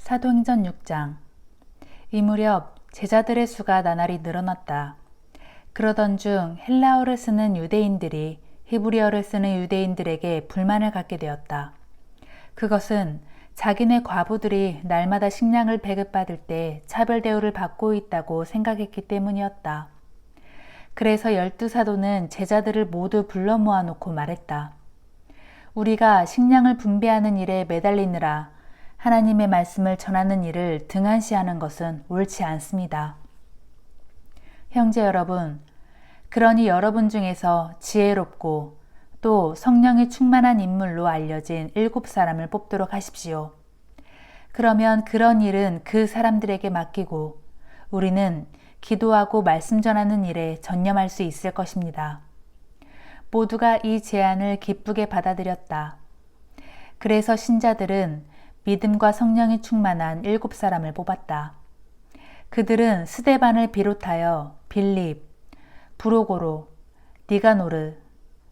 사도행전 6장. 이 무렵 제자들의 수가 나날이 늘어났다. 그러던 중 헬라어를 쓰는 유대인들이 히브리어를 쓰는 유대인들에게 불만을 갖게 되었다. 그것은 자기네 과부들이 날마다 식량을 배급받을 때 차별 대우를 받고 있다고 생각했기 때문이었다. 그래서 12사도는 제자들을 모두 불러 모아놓고 말했다. 우리가 식량을 분배하는 일에 매달리느라 하나님의 말씀을 전하는 일을 등한시하는 것은 옳지 않습니다. 형제 여러분, 그러니 여러분 중에서 지혜롭고 또 성령이 충만한 인물로 알려진 7사람을 뽑도록 하십시오. 그러면 그런 일은 그 사람들에게 맡기고 우리는 기도하고 말씀 전하는 일에 전념할 수 있을 것입니다. 모두가 이 제안을 기쁘게 받아들였다. 그래서 신자들은 믿음과 성령이 충만한 7사람을 뽑았다. 그들은 스데반을 비롯하여 빌립, 브로고로, 니가노르,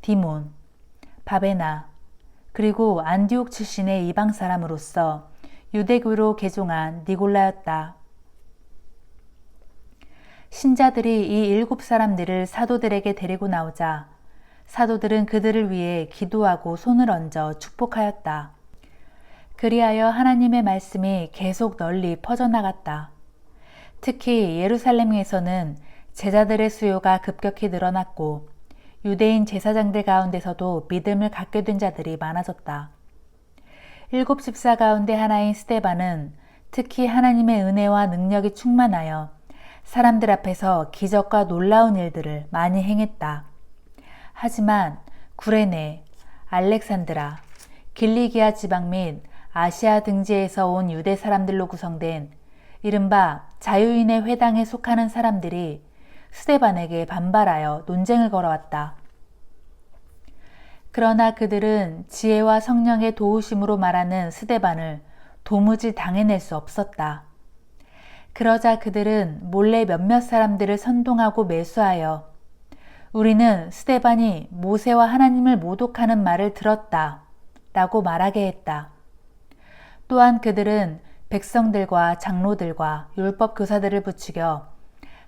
디몬, 바베나, 그리고 안디옥 출신의 이방 사람으로서 유대교로 개종한 니골라였다. 신자들이 이 7사람들을 사도들에게 데리고 나오자 사도들은 그들을 위해 기도하고 손을 얹어 축복하였다. 그리하여 하나님의 말씀이 계속 널리 퍼져나갔다. 특히 예루살렘에서는 제자들의 수요가 급격히 늘어났고 유대인 제사장들 가운데서도 믿음을 갖게 된 자들이 많아졌다. 7 집사 가운데 하나인 스데반은 특히 하나님의 은혜와 능력이 충만하여 사람들 앞에서 기적과 놀라운 일들을 많이 행했다. 하지만 구레네, 알렉산드라, 길리기아 지방 및 아시아 등지에서 온 유대 사람들로 구성된 이른바 자유인의 회당에 속하는 사람들이 스데반에게 반발하여 논쟁을 걸어왔다. 그러나 그들은 지혜와 성령의 도우심으로 말하는 스데반을 도무지 당해낼 수 없었다. 그러자 그들은 몰래 몇몇 사람들을 선동하고 매수하여 우리는 스데반이 모세와 하나님을 모독하는 말을 들었다 라고 말하게 했다. 또한 그들은 백성들과 장로들과 율법 교사들을 부추겨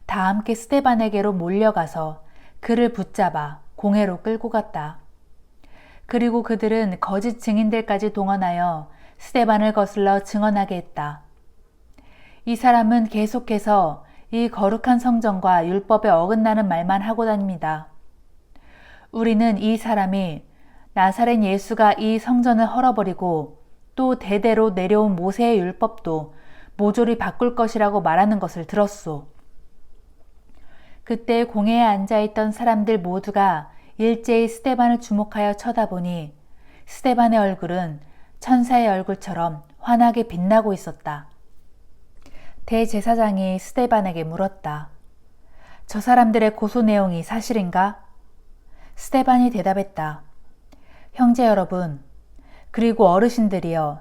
다 함께 스데반에게로 몰려가서 그를 붙잡아 공회로 끌고 갔다. 그리고 그들은 거짓 증인들까지 동원하여 스데반을 거슬러 증언하게 했다. 이 사람은 계속해서 이 거룩한 성전과 율법에 어긋나는 말만 하고 다닙니다. 우리는 이 사람이 나사렛 예수가 이 성전을 헐어버리고 또 대대로 내려온 모세의 율법도 모조리 바꿀 것이라고 말하는 것을 들었소. 그때 공회에 앉아있던 사람들 모두가 일제히 스데반을 주목하여 쳐다보니 스데반의 얼굴은 천사의 얼굴처럼 환하게 빛나고 있었다. 대제사장이 스데반에게 물었다. 저 사람들의 고소 내용이 사실인가? 스데반이 대답했다. 형제 여러분, 그리고 어르신들이여,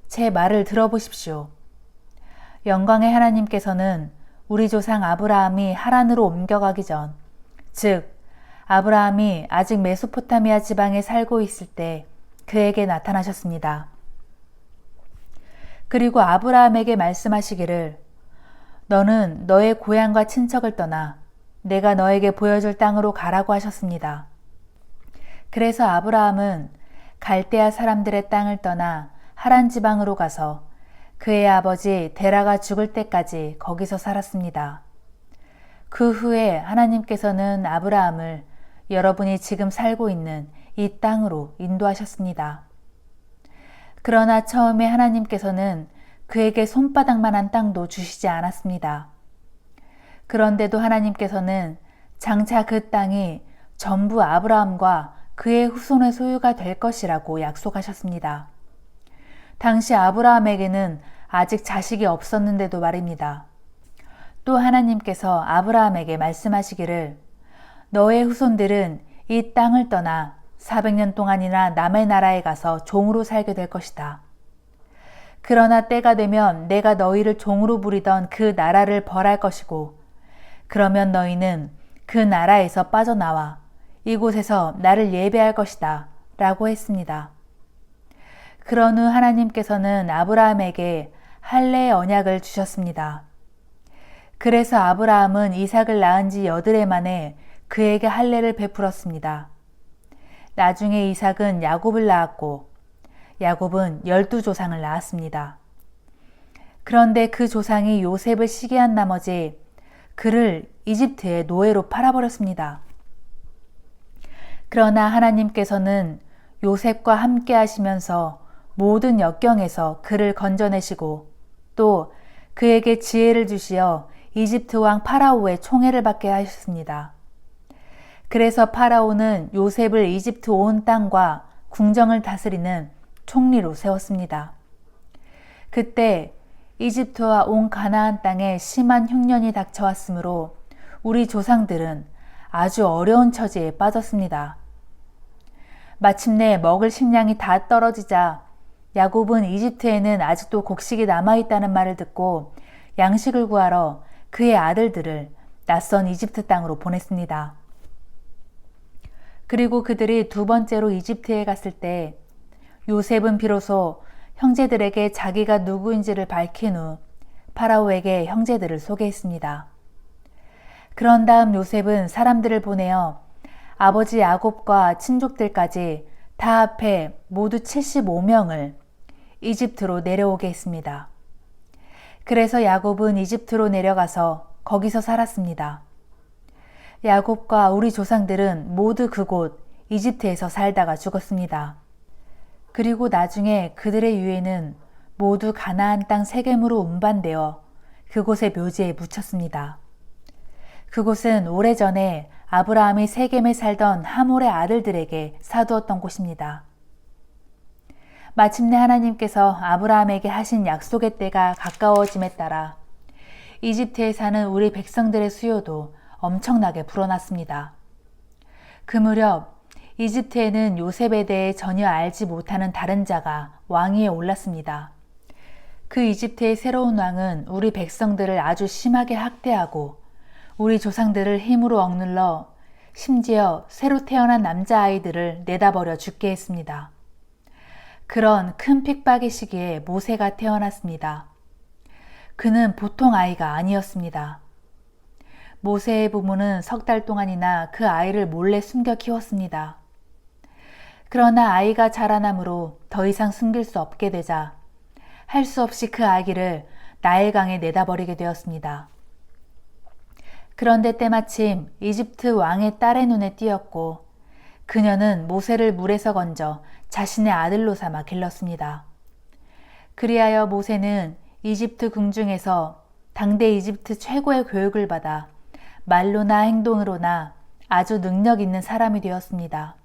제 말을 들어보십시오. 영광의 하나님께서는 우리 조상 아브라함이 하란으로 옮겨가기 전, 즉 아브라함이 아직 메소포타미아 지방에 살고 있을 때 그에게 나타나셨습니다. 그리고 아브라함에게 말씀하시기를 너는 너의 고향과 친척을 떠나 내가 너에게 보여줄 땅으로 가라고 하셨습니다. 그래서 아브라함은 갈대아 사람들의 땅을 떠나 하란 지방으로 가서 그의 아버지 데라가 죽을 때까지 거기서 살았습니다. 그 후에 하나님께서는 아브라함을 여러분이 지금 살고 있는 이 땅으로 인도하셨습니다. 그러나 처음에 하나님께서는 그에게 손바닥만한 땅도 주시지 않았습니다. 그런데도 하나님께서는 장차 그 땅이 전부 아브라함과 그의 후손의 소유가 될 것이라고 약속하셨습니다. 당시 아브라함에게는 아직 자식이 없었는데도 말입니다. 또 하나님께서 아브라함에게 말씀하시기를 너의 후손들은 이 땅을 떠나 400년 동안이나 남의 나라에 가서 종으로 살게 될 것이다. 그러나 때가 되면 내가 너희를 종으로 부리던 그 나라를 벌할 것이고 그러면 너희는 그 나라에서 빠져나와 이곳에서 나를 예배할 것이다 라고 했습니다. 그런 후 하나님께서는 아브라함에게 할례의 언약을 주셨습니다. 그래서 아브라함은 이삭을 낳은 지 8해 만에 그에게 할례를 베풀었습니다. 나중에 이삭은 야곱을 낳았고 야곱은 12조상을 낳았습니다. 그런데 그 조상이 요셉을 시기한 나머지 그를 이집트의 노예로 팔아버렸습니다. 그러나 하나님께서는 요셉과 함께 하시면서 모든 역경에서 그를 건져내시고 또 그에게 지혜를 주시어 이집트 왕 파라오의 총애를 받게 하셨습니다. 그래서 파라오는 요셉을 이집트 온 땅과 궁정을 다스리는 총리로 세웠습니다. 그때 이집트와 온 가나안 땅에 심한 흉년이 닥쳐왔으므로 우리 조상들은 아주 어려운 처지에 빠졌습니다. 마침내 먹을 식량이 다 떨어지자 야곱은 이집트에는 아직도 곡식이 남아있다는 말을 듣고 양식을 구하러 그의 아들들을 낯선 이집트 땅으로 보냈습니다. 그리고 그들이 2번째로 이집트에 갔을 때 요셉은 비로소 형제들에게 자기가 누구인지를 밝힌 후 파라오에게 형제들을 소개했습니다. 그런 다음 요셉은 사람들을 보내어 아버지 야곱과 친족들까지 다 합해 모두 75명을 이집트로 내려오게 했습니다. 그래서 야곱은 이집트로 내려가서 거기서 살았습니다. 야곱과 우리 조상들은 모두 그곳 이집트에서 살다가 죽었습니다. 그리고 나중에 그들의 유해는 모두 가나안 땅 세겜으로 운반되어 그곳의 묘지에 묻혔습니다. 그곳은 오래전에 아브라함이 세겜에 살던 하몰의 아들들에게 사두었던 곳입니다. 마침내 하나님께서 아브라함에게 하신 약속의 때가 가까워짐에 따라 이집트에 사는 우리 백성들의 수요도 엄청나게 불어났습니다. 그 무렵 이집트에는 요셉에 대해 전혀 알지 못하는 다른 자가 왕위에 올랐습니다. 그 이집트의 새로운 왕은 우리 백성들을 아주 심하게 학대하고 우리 조상들을 힘으로 억눌러 심지어 새로 태어난 남자아이들을 내다버려 죽게 했습니다. 그런 큰 핍박의 시기에 모세가 태어났습니다. 그는 보통 아이가 아니었습니다. 모세의 부모는 3달 동안이나 그 아이를 몰래 숨겨 키웠습니다. 그러나 아이가 자라남으로 더 이상 숨길 수 없게 되자 할 수 없이 그 아기를 나일강에 내다버리게 되었습니다. 그런데 때마침 이집트 왕의 딸의 눈에 띄었고 그녀는 모세를 물에서 건져 자신의 아들로 삼아 길렀습니다. 그리하여 모세는 이집트 궁중에서 당대 이집트 최고의 교육을 받아 말로나 행동으로나 아주 능력 있는 사람이 되었습니다.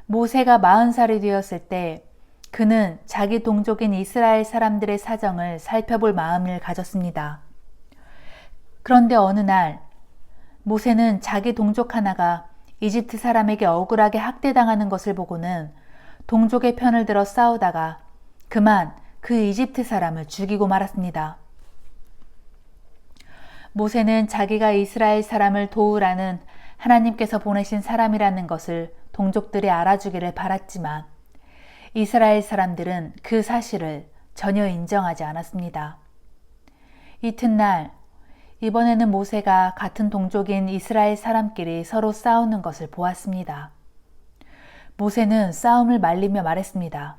모세가 40살이 되었을 때 그는 자기 동족인 이스라엘 사람들의 사정을 살펴볼 마음을 가졌습니다. 그런데 어느 날 모세는 자기 동족 하나가 이집트 사람에게 억울하게 학대당하는 것을 보고는 동족의 편을 들어 싸우다가 그만 그 이집트 사람을 죽이고 말았습니다. 모세는 자기가 이스라엘 사람을 도우라는 하나님께서 보내신 사람이라는 것을 동족들이 알아주기를 바랐지만 이스라엘 사람들은 그 사실을 전혀 인정하지 않았습니다. 이튿날 이번에는 모세가 같은 동족인 이스라엘 사람끼리 서로 싸우는 것을 보았습니다. 모세는 싸움을 말리며 말했습니다.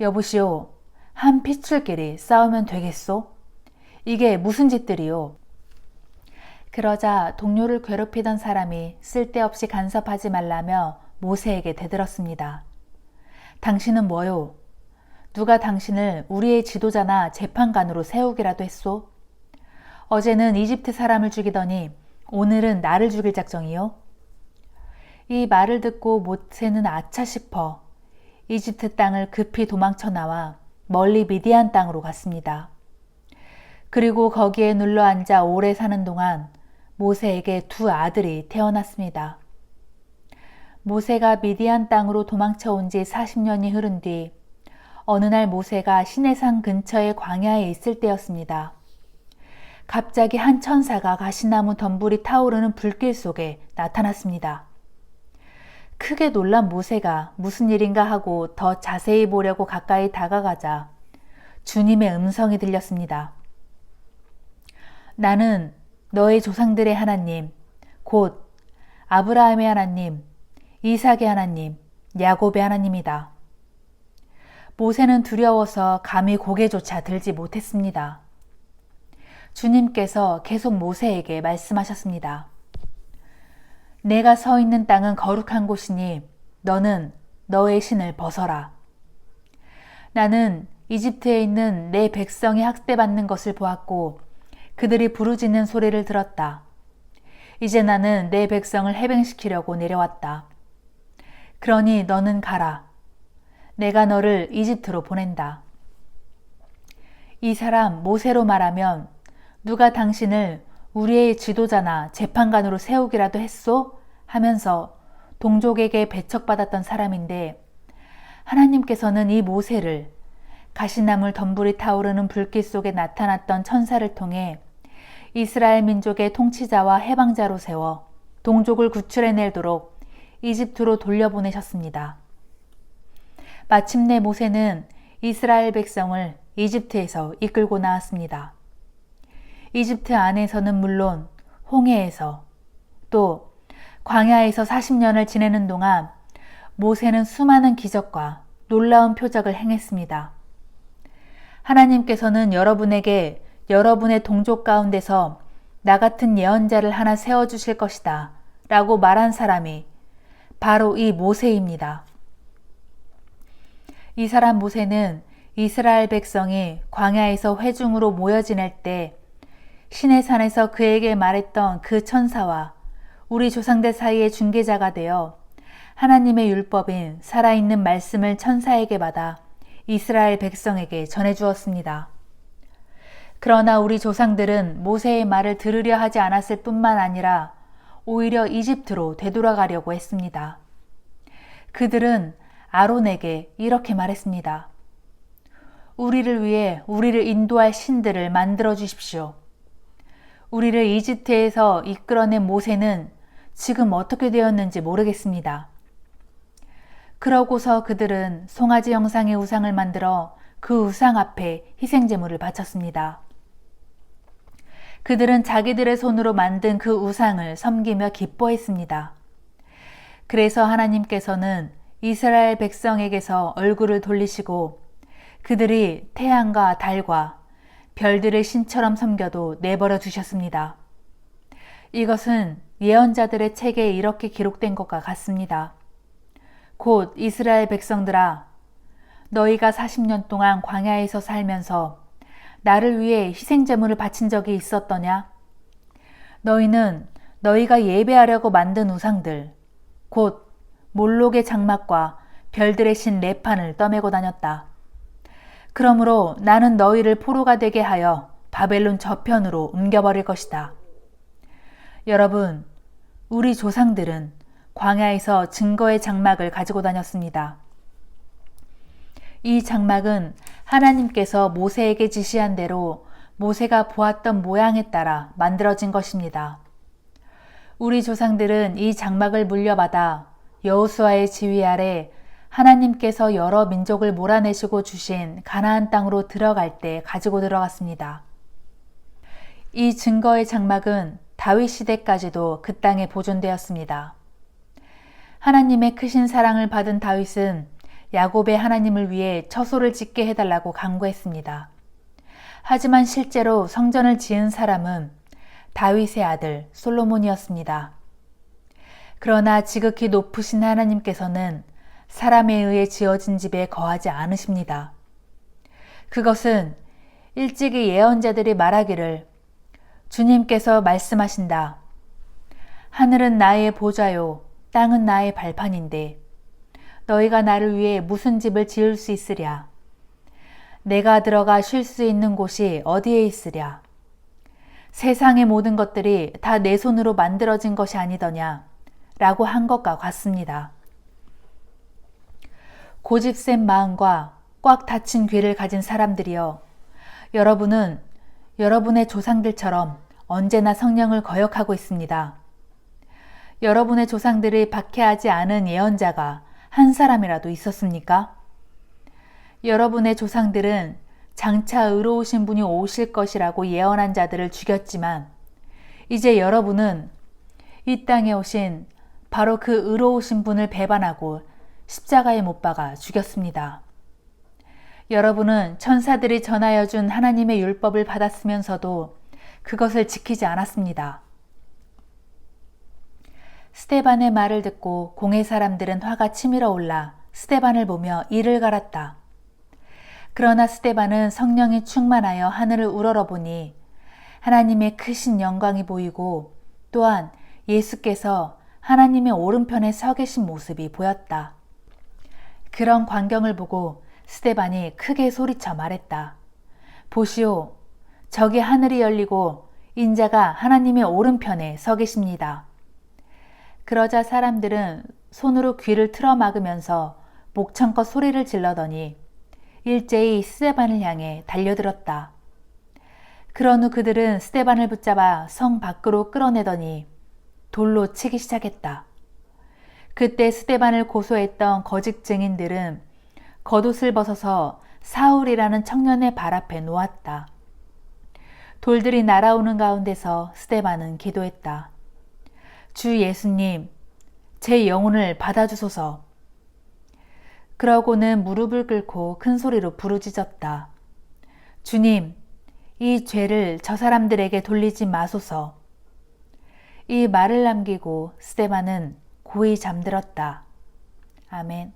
여보시오, 한 핏줄끼리 싸우면 되겠소? 이게 무슨 짓들이오? 그러자 동료를 괴롭히던 사람이 쓸데없이 간섭하지 말라며 모세에게 대들었습니다. 당신은 뭐요? 누가 당신을 우리의 지도자나 재판관으로 세우기라도 했소? 어제는 이집트 사람을 죽이더니 오늘은 나를 죽일 작정이요? 이 말을 듣고 모세는 아차 싶어 이집트 땅을 급히 도망쳐 나와 멀리 미디안 땅으로 갔습니다. 그리고 거기에 눌러앉아 오래 사는 동안 모세에게 2 아들이 태어났습니다. 모세가 미디안 땅으로 도망쳐 온 지 40년이 흐른 뒤 어느 날 모세가 시내산 근처의 광야에 있을 때였습니다. 갑자기 한 천사가 가시나무 덤불이 타오르는 불길 속에 나타났습니다. 크게 놀란 모세가 무슨 일인가 하고 더 자세히 보려고 가까이 다가가자 주님의 음성이 들렸습니다. 나는 너의 조상들의 하나님, 곧 아브라함의 하나님, 이삭의 하나님, 야곱의 하나님이다. 모세는 두려워서 감히 고개조차 들지 못했습니다. 주님께서 계속 모세에게 말씀하셨습니다. 내가 서 있는 땅은 거룩한 곳이니 너는 너의 신을 벗어라. 나는 이집트에 있는 내 백성이 학대받는 것을 보았고 그들이 부르짖는 소리를 들었다. 이제 나는 내 백성을 해방시키려고 내려왔다. 그러니 너는 가라. 내가 너를 이집트로 보낸다. 이 사람 모세로 말하면 누가 당신을 우리의 지도자나 재판관으로 세우기라도 했소? 하면서 동족에게 배척받았던 사람인데 하나님께서는 이 모세를 가시나물 덤불이 타오르는 불길 속에 나타났던 천사를 통해 이스라엘 민족의 통치자와 해방자로 세워 동족을 구출해내도록 이집트로 돌려보내셨습니다. 마침내 모세는 이스라엘 백성을 이집트에서 이끌고 나왔습니다. 이집트 안에서는 물론 홍해에서 또 광야에서 40년을 지내는 동안 모세는 수많은 기적과 놀라운 표적을 행했습니다. 하나님께서는 여러분에게 여러분의 동족 가운데서 나 같은 예언자를 하나 세워주실 것이다 라고 말한 사람이 바로 이 모세입니다. 이 사람 모세는 이스라엘 백성이 광야에서 회중으로 모여 지낼 때 시내산에서 그에게 말했던 그 천사와 우리 조상들 사이의 중개자가 되어 하나님의 율법인 살아있는 말씀을 천사에게 받아 이스라엘 백성에게 전해주었습니다. 그러나 우리 조상들은 모세의 말을 들으려 하지 않았을 뿐만 아니라 오히려 이집트로 되돌아가려고 했습니다. 그들은 아론에게 이렇게 말했습니다. 우리를 위해 우리를 인도할 신들을 만들어 주십시오. 우리를 이집트에서 이끌어낸 모세는 지금 어떻게 되었는지 모르겠습니다. 그러고서 그들은 송아지 형상의 우상을 만들어 그 우상 앞에 희생제물을 바쳤습니다. 그들은 자기들의 손으로 만든 그 우상을 섬기며 기뻐했습니다. 그래서 하나님께서는 이스라엘 백성에게서 얼굴을 돌리시고 그들이 태양과 달과 별들을 신처럼 섬겨도 내버려 두셨습니다. 이것은 예언자들의 책에 이렇게 기록된 것과 같습니다. 곧 이스라엘 백성들아, 너희가 40년 동안 광야에서 살면서 나를 위해 희생제물을 바친 적이 있었더냐? 너희는 너희가 예배하려고 만든 우상들, 곧 몰록의 장막과 별들의 신 레판을 떠매고 다녔다. 그러므로 나는 너희를 포로가 되게 하여 바벨론 저편으로 옮겨버릴 것이다. 여러분, 우리 조상들은 광야에서 증거의 장막을 가지고 다녔습니다. 이 장막은 하나님께서 모세에게 지시한 대로 모세가 보았던 모양에 따라 만들어진 것입니다. 우리 조상들은 이 장막을 물려받아 여호수아의 지휘 아래 하나님께서 여러 민족을 몰아내시고 주신 가나안 땅으로 들어갈 때 가지고 들어갔습니다. 이 증거의 장막은 다윗 시대까지도 그 땅에 보존되었습니다. 하나님의 크신 사랑을 받은 다윗은 야곱의 하나님을 위해 처소를 짓게 해달라고 간구했습니다. 하지만 실제로 성전을 지은 사람은 다윗의 아들 솔로몬이었습니다. 그러나 지극히 높으신 하나님께서는 사람에 의해 지어진 집에 거하지 않으십니다. 그것은 일찍이 예언자들이 말하기를 주님께서 말씀하신다. 하늘은 나의 보좌요, 땅은 나의 발판인데 너희가 나를 위해 무슨 집을 지을 수 있으랴? 내가 들어가 쉴 수 있는 곳이 어디에 있으랴? 세상의 모든 것들이 다 내 손으로 만들어진 것이 아니더냐? 라고 한 것과 같습니다. 고집센 마음과 꽉 닫힌 귀를 가진 사람들이여, 여러분은 여러분의 조상들처럼 언제나 성령을 거역하고 있습니다. 여러분의 조상들이 박해하지 않은 예언자가 한 사람이라도 있었습니까? 여러분의 조상들은 장차 의로우신 분이 오실 것이라고 예언한 자들을 죽였지만 이제 여러분은 이 땅에 오신 바로 그 의로우신 분을 배반하고 십자가에 못 박아 죽였습니다. 여러분은 천사들이 전하여 준 하나님의 율법을 받았으면서도 그것을 지키지 않았습니다. 스데반의 말을 듣고 공회 사람들은 화가 치밀어 올라 스데반을 보며 이를 갈았다. 그러나 스데반은 성령이 충만하여 하늘을 우러러보니 하나님의 크신 영광이 보이고 또한 예수께서 하나님의 오른편에 서 계신 모습이 보였다. 그런 광경을 보고 스데반이 크게 소리쳐 말했다. 보시오, 저기 하늘이 열리고 인자가 하나님의 오른편에 서 계십니다. 그러자 사람들은 손으로 귀를 틀어 막으면서 목청껏 소리를 질러더니 일제히 스데반을 향해 달려들었다. 그런 후 그들은 스데반을 붙잡아 성 밖으로 끌어내더니 돌로 치기 시작했다. 그때 스데반을 고소했던 거짓 증인들은 겉옷을 벗어서 사울이라는 청년의 발 앞에 놓았다. 돌들이 날아오는 가운데서 스데반은 기도했다. 주 예수님, 제 영혼을 받아주소서. 그러고는 무릎을 꿇고 큰 소리로 부르짖었다. 주님, 이 죄를 저 사람들에게 돌리지 마소서. 이 말을 남기고 스데반은 고이 잠들었다. 아멘.